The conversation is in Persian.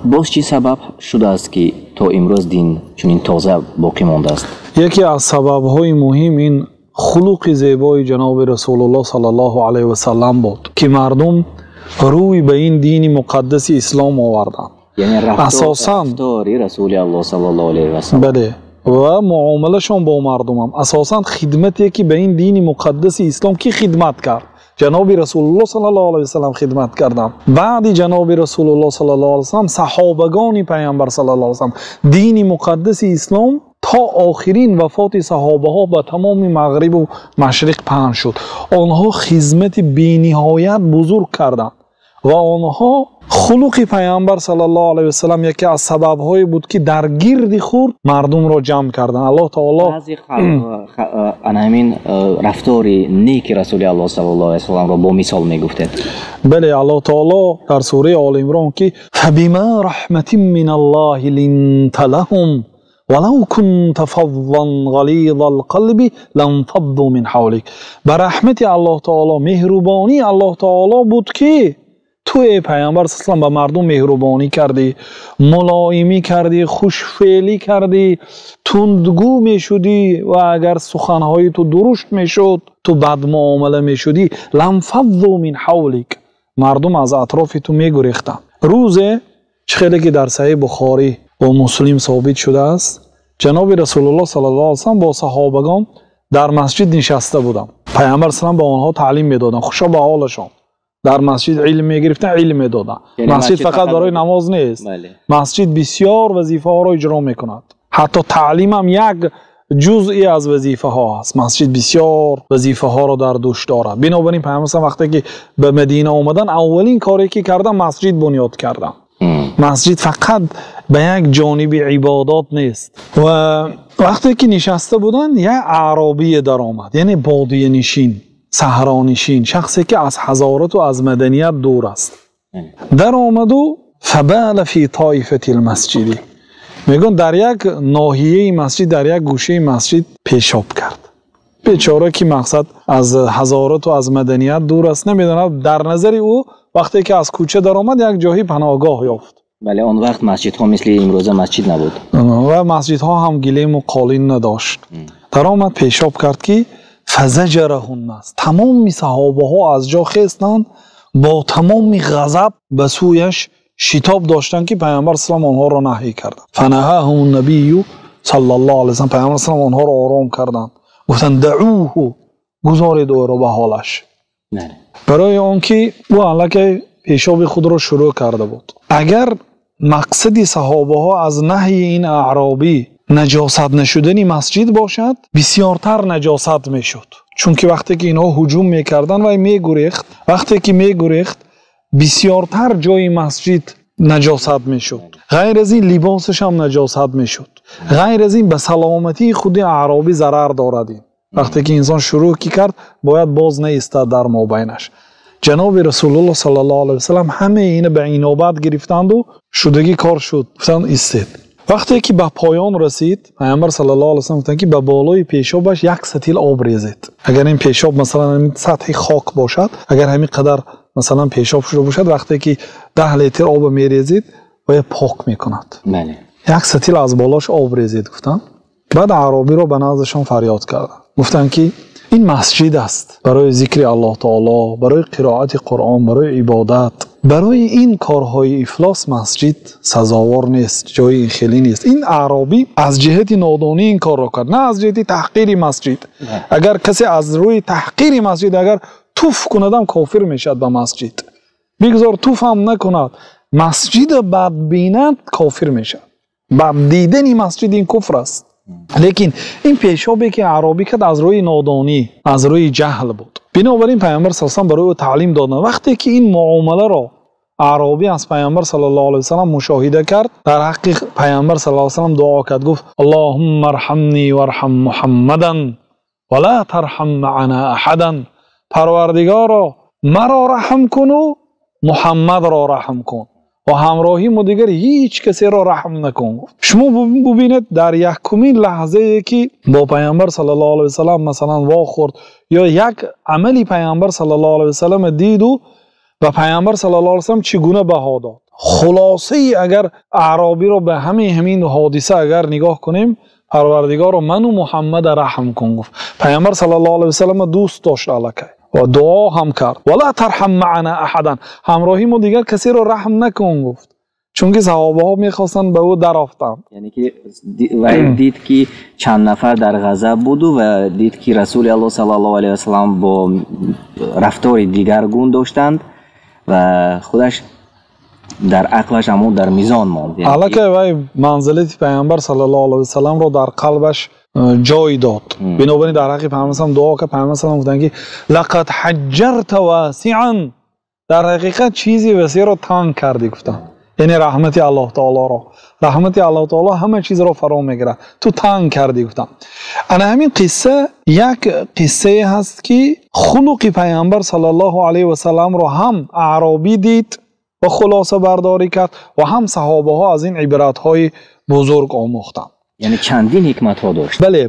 باز چی سبب شده است که تا امروز دین چنین تازه باقی مانده است؟ یکی از سبب‌های مهم این خلق زیبای جناب رسول الله صلی الله علیه و سلم بود که مردم روی به این دین مقدس اسلام آوردند. یعنی اساساً رفتار رسول الله صلی الله علیه و سلم بله و معاملهشون با مردم هم اساساً خدمتی که به این دین مقدس اسلام کی خدمت کرد؟ جناب رسول الله صلی الله علیه و سلم خدمت کردند. بعد جناب رسول الله صلی الله علیه و سلم صحابگان پیامبر صلی الله علیه و سلم دین مقدس اسلام تا آخرین وفات صحابه ها به تمام مغرب و مشرق پهن شد. آنها خدمت بی‌نهایت بزرگ کردند و آنها خلق پیامبر صلی الله علیه و سلم یکی از سبب‌های بود که در گرد خود مردم را جمع کردند. الله تعالی بعضی همین رفتار نیک رسول الله صلی الله علیه و سلم را با مثال میگفتند. بله الله تعالی در سوره آل عمران که فبما رحمت من الله لنت لهم ولو كنت فظا غلیظ القلب لانفضوا من حولك. بر رحمت الله تعالی مهربانی الله تعالی بود که تو ای پیامبر صلی الله علیه و به مردم مهربانی کردی، ملایمی کردی، خوشفعلی کردی، تندگو میشدی و اگر سخنهای تو درشت میشد تو بد معامله میشدی لانفضوا من حولك، مردم از اطراف تو میگریختند. روزه خیلی که در صحیح بخاری و مسلم ثابت شده است جناب رسول الله صلی الله علیه و سلم با صحابگان در مسجد نشسته بودند. پیامبر صلی الله علیه و به آنها تعلیم میدادند، خوشا به حالشان. در مسجد علم میگرفتن، علم میدادن. مسجد فقط برای نماز نیست. مسجد بسیار وظیفه ها را اجرا میکند. حتی تعلیم هم یک جزئی از وظیفه ها است. مسجد بسیار وظیفه ها را در دوش دارد. بنابراین پیامبر وقتی که به مدینه آمدن اولین کاری که کردن مسجد بنیاد کردن. مسجد فقط به یک جانب عبادات نیست. و وقتی که نشسته بودن یک اعرابی در آمد، یعنی بادیه نشین، صحرانشین، شخصی که از حضارت و از مدنیت دور است، در آمد و فبال فی طایفه المسجدی، میگن در یک ناحیه مسجد، در یک گوشه مسجد پیشاب کرد. بیچاره که مقصد از حضارت و از مدنیت دور است، نمیدونه در نظر او وقتی که از کوچه در آمد یک جایی پناهگاه یافت. بله اون وقت مسجد ها مثل امروزه مسجد نبود و مسجد ها هم گلیم و قالین نداشت. در آمد پیشاب کرد که فزجره الناس، تمام صحابه ها از جا خیستند با تمام غضب به سویش شتاب داشتند که پیامبر صلی الله علیه و آنها را نهی کردند. فنهاهم النبی صلی الله علیه و سلم، پیامبر صلی الله علیه و آنها را آرام کردند، گفتند دعوه، گذارید او را به حالش. برای آنکه او الکی پیشاب خود را شروع کرده بود. اگر مقصد صحابه ها از نهی این اعرابی نجاست نشدنی مسجد باشد، بسیارتر نجاست میشد. چون که وقتی که اینها هجوم میکردن و میگریخت، وقتی که میگریخت بسیارتر جای مسجد نجاست میشد. غیر از این لباسش هم نجاست میشد. غیر از این به سلامتی خود اعرابی ضرر دارد. وقتی که انسان شروع کی کرد باید باز نیستد در مابینش. جناب رسول الله صلی الله علیه و سلم همه این به اینابت گرفتند و شدگی کار شد. گفتند ایستید. وقتی که به پایان رسید پیامبر صلی الله علیه و سلم گفتند که به بالای پیشابش یک ستیل آب ریزید. اگر این پیشاب مثلا این سطح خاک باشد، اگر همین قدر مثلا پیشاب شده باشد، وقتی که 10 لیتر آب میریزید و پاک میکند. بله. یک ستیل از بالاش آب ریزید گفتند. بعد اعرابی رو به نزدشان فریاد کردند. گفتند که این مسجد است برای ذکر الله تعالی، برای قرائت قرآن، برای عبادت. برای این کارهای افلاس مسجد سزاوار نیست، جای این خیلی نیست. این اعرابی از جهت نادانی این کار را کرد، نه از جهت تحقیر مسجد. اگر کسی از روی تحقیر مسجد اگر توف کندم کافر میشد به مسجد، بگذار توف هم نکند، مسجد بد بیند کافر میشد. بد دیدن مسجد این کفر است. لیکن این پیشابی که اعرابی کرد از روی نادانی، از روی جهل بود. بنابراین پیامبر صلی الله علیه و سلم برای او تعلیم دادن. وقتی که این معامله را اعرابی از پیامبر صلی الله علیه و سلم مشاهده کرد، در حق پیامبر صلی الله علیه و سلم دعا کرد، گفت اللهم ارحمنی وارحم محمدا ولا ترحم معنا احدا. پروردگارا مرا رحم کن و محمد را رحم کن و همراهی ما دیگر هیچ کسی را رحم نکن. شما ببینید در یکمین لحظه که با پیامبر صلی الله علیه و سلم مثلا واخورد یا یک عملی پیامبر صلی الله علیه و سلم دید و و پیامبر صلی الله علیه و سلم چگونه بها داد. خلاصه اگر اعرابی رو به همین حادثه اگر نگاه کنیم، پروردگار رو منو محمد رحم کن گفت. پیامبر صلی الله علیه و سلم دوست داشت الکی و دعا هم کرد ولا ترحم معنا احدا، همراهی ما دیگر کسی رو رحم نکن گفت، چون که صحابه ها میخواستن به او درآفتن. یعنی که دید که چند نفر در غضب بود و دید که رسول الله صلی الله علیه و سلم با رفتار دیگرگون داشتند و خودش در عقلش همون در میزان ماند. الکی وای منزلت پیامبر صلی الله علیه و سلم رو در قلبش جای داد. بنابراین در حق پیامبر صلی دعا که پیامبر صلی الله علیه و سلم لقد حجرت واسعا، در حقیقت چیزی وسیع رو تنگ کردی گفتن، یعنی رحمت الله تعالی را، رحمت الله تعالی همه چیز رو فرا میگیره، تو تنگ کردی گفتم. انا همین قصه یک قصه هست که خلق پیامبر صلی الله علیه و سلم رو هم اعرابی دید و خلاصه برداری کرد و هم صحابه ها از این عبرت های بزرگ آموختند. یعنی چندین حکمت ها داشت. بله،